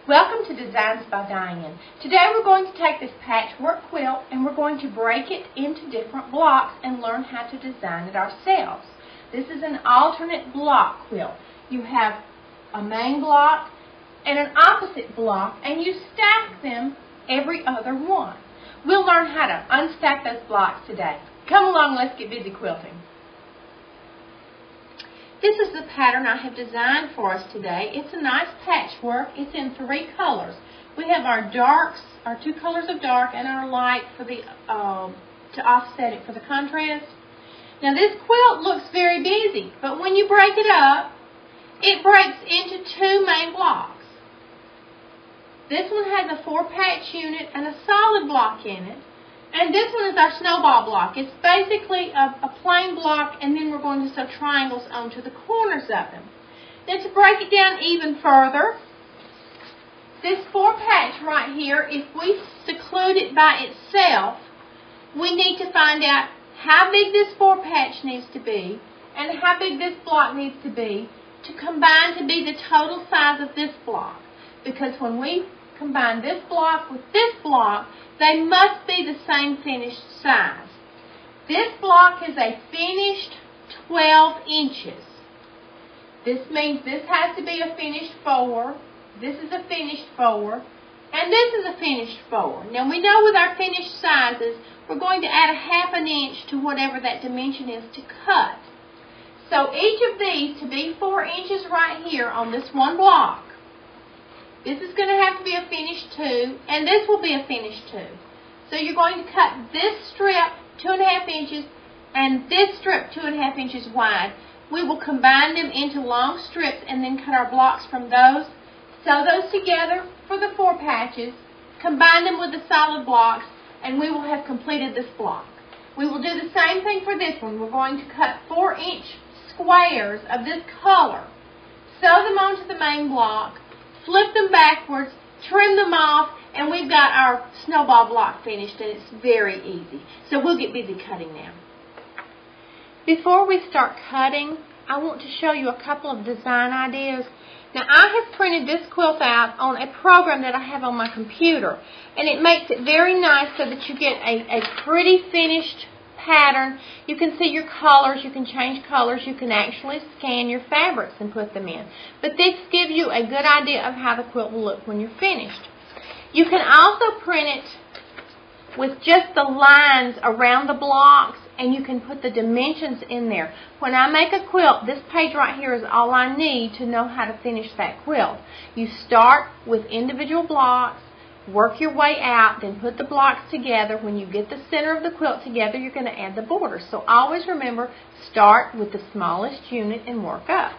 Welcome to Designs by Diane. Today we're going to take this patchwork quilt and we're going to break it into different blocks and learn how to design it ourselves. This is an alternate block quilt. You have a main block and an opposite block and you stack them every other one. We'll learn how to unstack those blocks today. Come along, let's get busy quilting. This is the pattern I have designed for us today. It's a nice patchwork. It's in 3 colors. We have our darks, our 2 colors of dark, and our light for the to offset it for the contrast. Now this quilt looks very busy, but when you break it up, it breaks into 2 main blocks. This one has a 4-patch unit and a solid block in it. And this one is our snowball block. It's basically a plain block, and then we're going to sew triangles onto the corners of them. Then to break it down even further, this 4-patch right here, if we seclude it by itself, we need to find out how big this 4-patch needs to be and how big this block needs to be to combine to be the total size of this block. Because when we combine this block with this block, they must be the same finished size. This block is a finished 12 inches. This means this has to be a finished 4, this is a finished 4, and this is a finished 4. Now we know with our finished sizes, we're going to add a ½ an inch to whatever that dimension is to cut. So each of these to be 4 inches right here on this one block. This is going to have to be a finished 2, and this will be a finished 2. So you're going to cut this strip 2½ inches and this strip 2½ inches wide. We will combine them into long strips and then cut our blocks from those. Sew those together for the 4 patches, combine them with the solid blocks, and we will have completed this block. We will do the same thing for this one. We're going to cut 4-inch squares of this color, sew them onto the main block, flip them backwards, trim them off, and we've got our snowball block finished, and it's very easy. So we'll get busy cutting now. Before we start cutting, I want to show you a couple of design ideas. Now I have printed this quilt out on a program that I have on my computer, and it makes it very nice so that you get a pretty finished pattern. You can see your colors, you can change colors, you can actually scan your fabrics and put them in. But this gives you a good idea of how the quilt will look when you're finished. You can also print it with just the lines around the blocks, and you can put the dimensions in there. When I make a quilt, this page right here is all I need to know how to finish that quilt. You start with individual blocks, work your way out, then put the blocks together. When you get the center of the quilt together, you're going to add the borders. So always remember, start with the smallest unit and work up.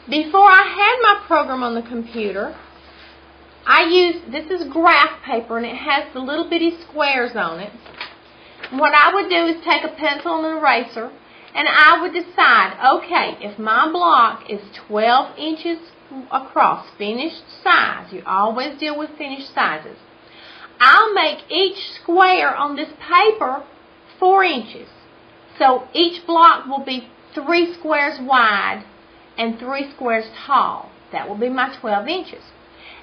Before I had my program on the computer, this is graph paper, and it has the little bitty squares on it. What I would do is take a pencil and an eraser, and I would decide, okay, if my block is 12 inches across, finished size, you always deal with finished sizes, I'll make each square on this paper 4 inches. So each block will be 3 squares wide and 3 squares tall. That will be my 12 inches.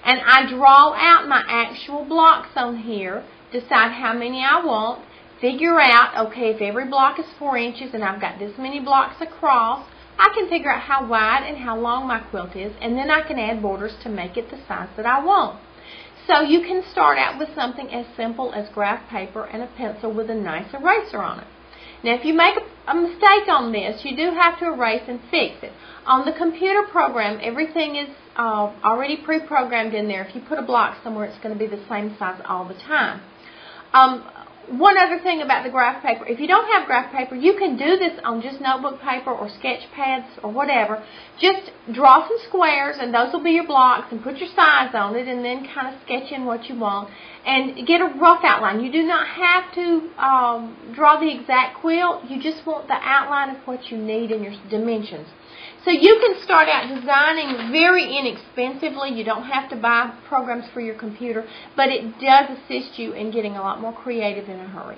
And I draw out my actual blocks on here, decide how many I want, figure out, okay, if every block is 4 inches and I've got this many blocks across, I can figure out how wide and how long my quilt is, and then I can add borders to make it the size that I want. So you can start out with something as simple as graph paper and a pencil with a nice eraser on it. Now if you make a mistake on this, you do have to erase and fix it. On the computer program, everything is already pre-programmed in there. If you put a block somewhere, it's going to be the same size all the time. One other thing about the graph paper, if you don't have graph paper, you can do this on just notebook paper or sketch pads or whatever. Just draw some squares, and those will be your blocks, and put your size on it, and then kind of sketch in what you want and get a rough outline. You do not have to draw the exact quilt. You just want the outline of what you need and your dimensions. So you can start out designing very inexpensively. You don't have to buy programs for your computer, but it does assist you in getting a lot more creative in a hurry.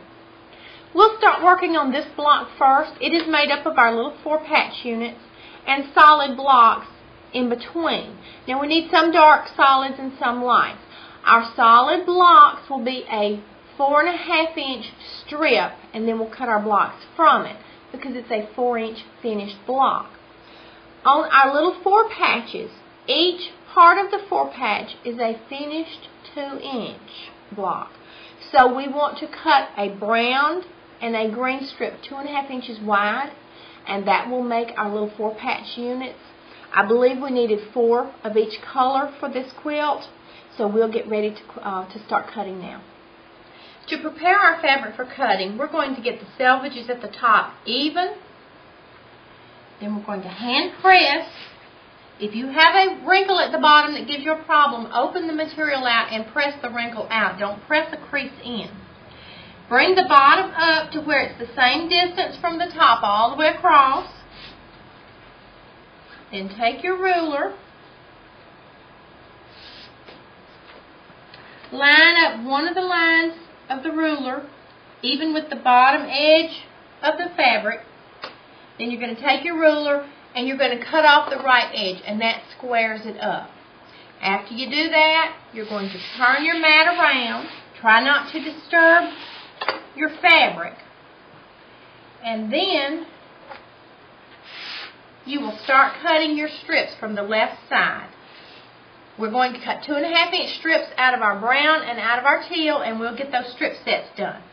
We'll start working on this block first. It is made up of our little 4-patch units and solid blocks in between. Now we need some dark solids and some lights. Our solid blocks will be a 4.5-inch strip, and then we'll cut our blocks from it because it's a 4-inch finished block. On our little 4 patches, each part of the 4 patch is a finished 2-inch block. So we want to cut a brown and a green strip 2.5 inches wide, and that will make our little 4 patch units. I believe we needed 4 of each color for this quilt, so we'll get ready to start cutting now. To prepare our fabric for cutting, we're going to get the selvages at the top even. Then we're going to hand press. If you have a wrinkle at the bottom that gives you a problem, open the material out and press the wrinkle out. Don't press a crease in. Bring the bottom up to where it's the same distance from the top all the way across. Then take your ruler. Line up one of the lines of the ruler even with the bottom edge of the fabric. Then you're going to take your ruler and you're going to cut off the right edge, and that squares it up. After you do that, you're going to turn your mat around. Try not to disturb your fabric. And then you will start cutting your strips from the left side. We're going to cut 2.5-inch strips out of our brown and out of our teal, and we'll get those strip sets done.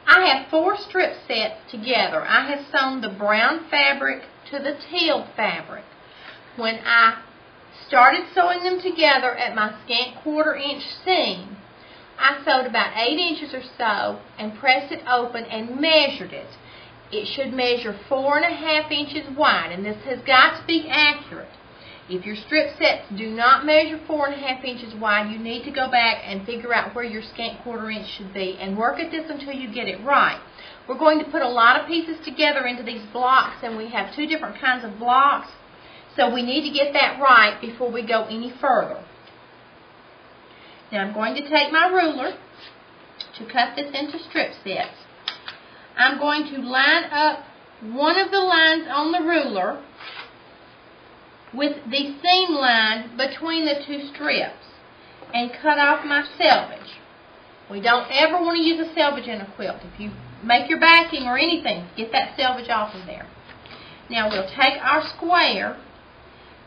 I have 4 strip sets together. I have sewn the brown fabric to the teal fabric. When I started sewing them together at my scant 1/4-inch seam, I sewed about 8 inches or so and pressed it open and measured it. It should measure 4.5 inches wide, and this has got to be accurate. If your strip sets do not measure 4.5 inches wide, you need to go back and figure out where your scant 1/4 inch should be and work at this until you get it right. We're going to put a lot of pieces together into these blocks, and we have 2 different kinds of blocks, so we need to get that right before we go any further. Now I'm going to take my ruler to cut this into strip sets. I'm going to line up one of the lines on the ruler with the seam line between the 2 strips and cut off my selvage. We don't ever want to use a selvage in a quilt. If you make your backing or anything, get that selvage off of there. Now we'll take our square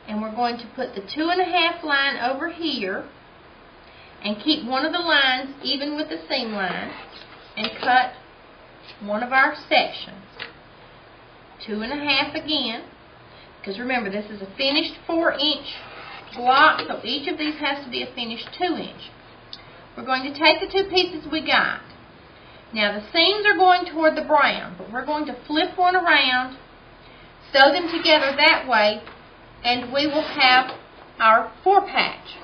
and we're going to put the 2.5 line over here and keep one of the lines even with the seam line and cut one of our sections. 2.5 again. Because remember, this is a finished 4-inch block, so each of these has to be a finished 2-inch. We're going to take the 2 pieces we got. Now the seams are going toward the brown, but we're going to flip one around, sew them together that way, and we will have our 4 patch.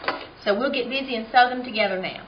So we'll get busy and sew them together now.